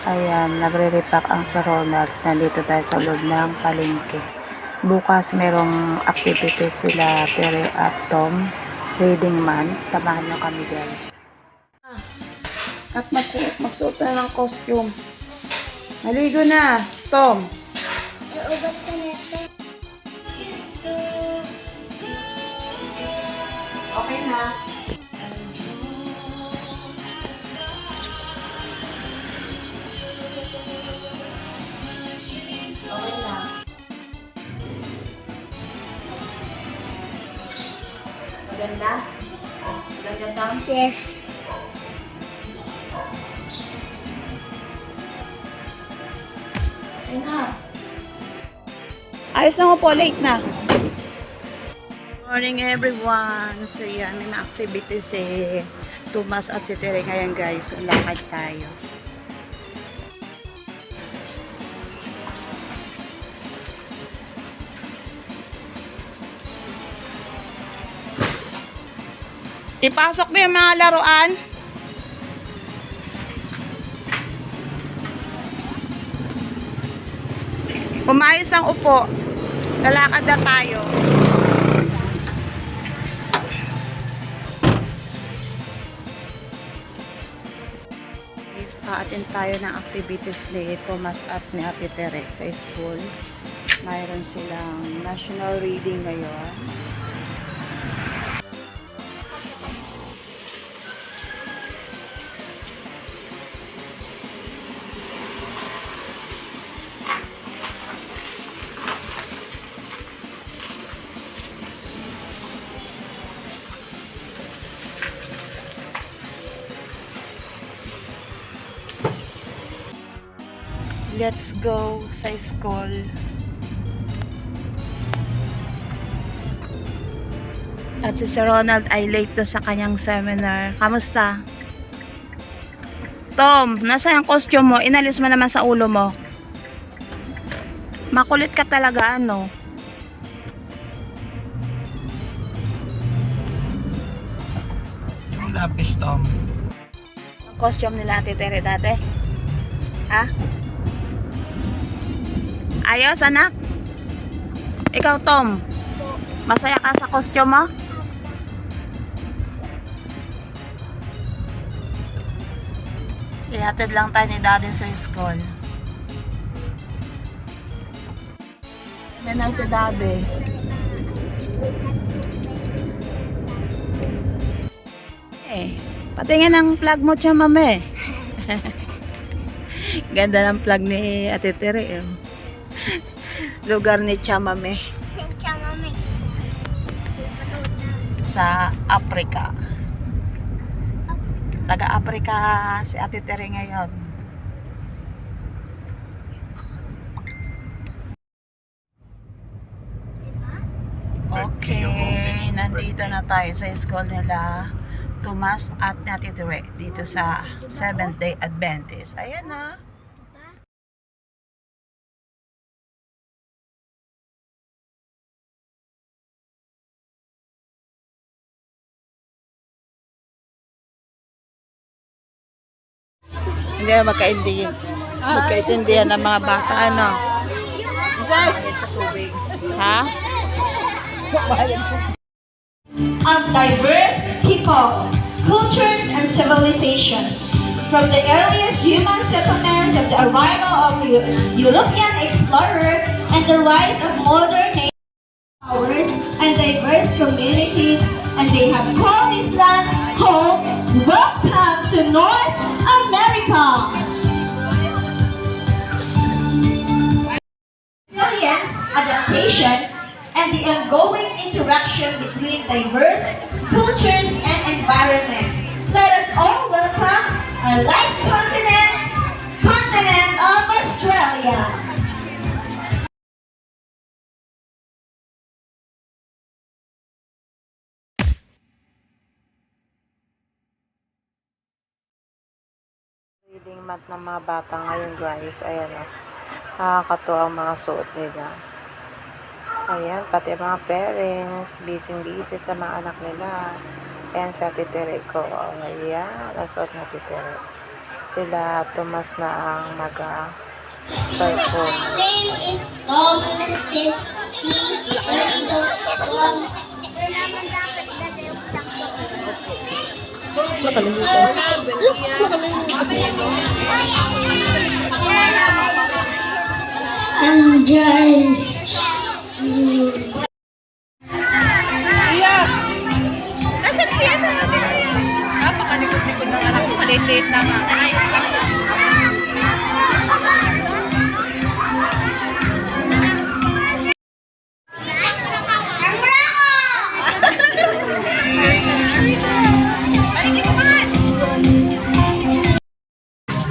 Ayan, nagre-repack ang Sir Ronald. Nandito tayo sa loob ng palengke. Bukas merong activity sila Tere at Tom. Reading month. Samahan nyo kami guys. At magsuot na ng costume. Maligo na, Tom. Naubat ka na ito. Okay na. Okay na. Maganda? Maganda, Tom? Yes. Okay na. Ayos na po, late na. Morning everyone. So yan, may mga activities si Tomas at si Tere ngayon guys. Lakad tayo. Ipasok mo yung mga laruan. Umayos ng upo. Lalakad na tayo. Aatin tayo ng activities ni Tomas at ni Ate Tere sa school. Mayroon silang national reading ngayon. Let's go sa school. At si Sir Ronald ay late na sa kanyang seminar. Kamusta? Tom, nasa yung costume mo? Inalis mo naman sa ulo mo. Makulit ka talaga, ano? Yung lapis, Tom. Ang costume nila Ate Tere dati? Ha? Ayos, anak? Ikaw, Tom? Masaya ka sa costume mo? Ihatid lang tayo ni Daddy sa school. Yan na si Daddy. Patingin ang plug mo, Chamame. Ganda ng plug ni Ate Tere. Lugar ni Chamame. Chamame. Sa Africa. Taga-Africa si Ate Tere ngayon. Okay, nandito na tayo sa school nila Tomas at Ate Tere dito sa Seventh-day Adventist. Ayan na. Hindi na magkaintindihan ng mga bata, ano? Ha? Of diverse people, cultures, and civilizations. From the earliest human settlements of the arrival of European explorer and the rise of modern powers and diverse communities, and they have called this land home. Welcome to North America. Resilience, adaptation, and the ongoing interaction between diverse cultures and environments. Let us all welcome our last continent of Australia. Reading month ng mga bata ngayon guys. Ayan o. Nakakatuwa ang mga suot nila. Ayan, pati mga parents, busy sa mga anak nila. Ayan sa Ate Tere ko. Ayan, nasuot na Ate Tere. Sila Tomas na ang mag-perform. Name is Thomas City. I'm done. Nasaan siya sa atin? Napakalikod-likod ng anak ko. Maliit-liit na nga.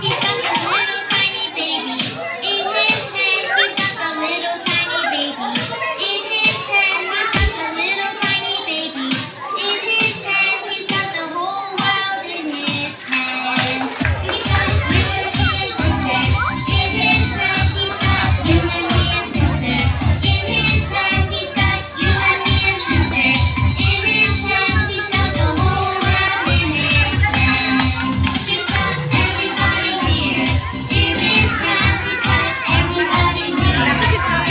He's got a little tiny baby. In his hands, he's got a little tiny baby. In his hands, he's got a little tiny baby. In his hands, he's got the whole world in his hands. He's got you and me and sister. In his hands, he's got you and me and sister. In his hands, he's got you and me and sister. In his hands, he's got the whole world in his hands. He's got everybody here. In his hands, he's got everybody here.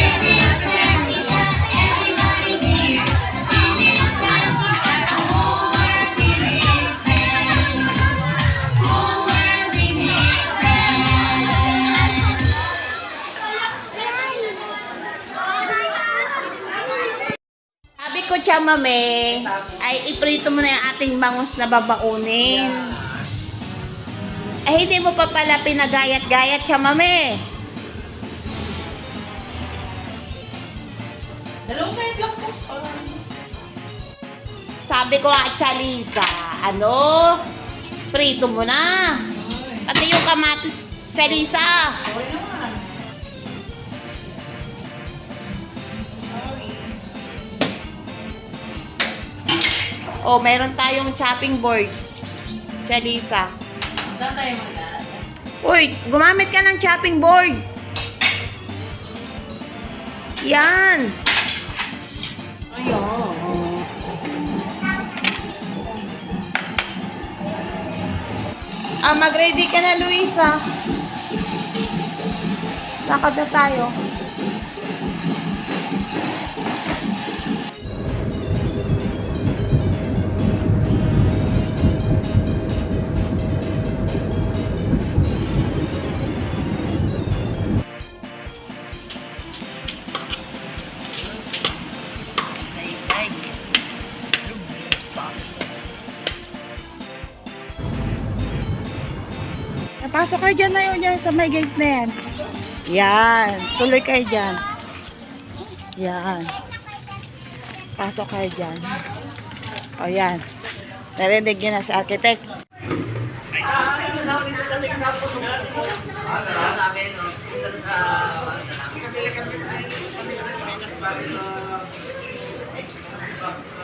In his hands, he's got everybody here. In his hands, he's got the whole world in his hands. Whole world in his hands. Sabi ko, Chamame, ay iprito mo na yung ating bangus na babaunin. Ay, hindi mo pa pala pinagayat-gayat, Chamame. Dalawang kahit lang po. Sabi ko nga, Chalisa, ano? Prito mo na. Pati yung kamatis, Chalisa. Okay naman. O, meron tayong chopping board, Chalisa. Saan tayo magdaan? Uy, gumamit ka ng chopping board. Yan. Ayun. Mag-ready ka na, Luisa. Lakad na tayo. Pasok kayo dyan na yun, dyan sa may gate na yan. Yan. Tuloy kayo dyan. Yan. Pasok kayo dyan. O yan. Narinig nyo na si architect.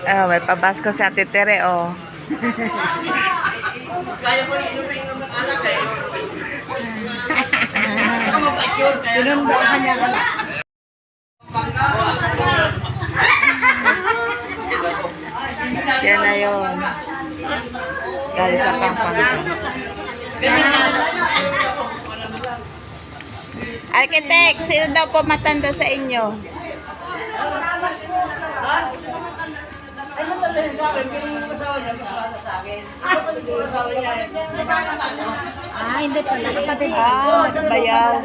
May pabasko si Ate Tere, oh. Sinundo ka niya. Yan na yun. Galing sa Pampanga. Architect, sino daw po matanda sa inyo? Hindi pala. Kapatid. Bayaw.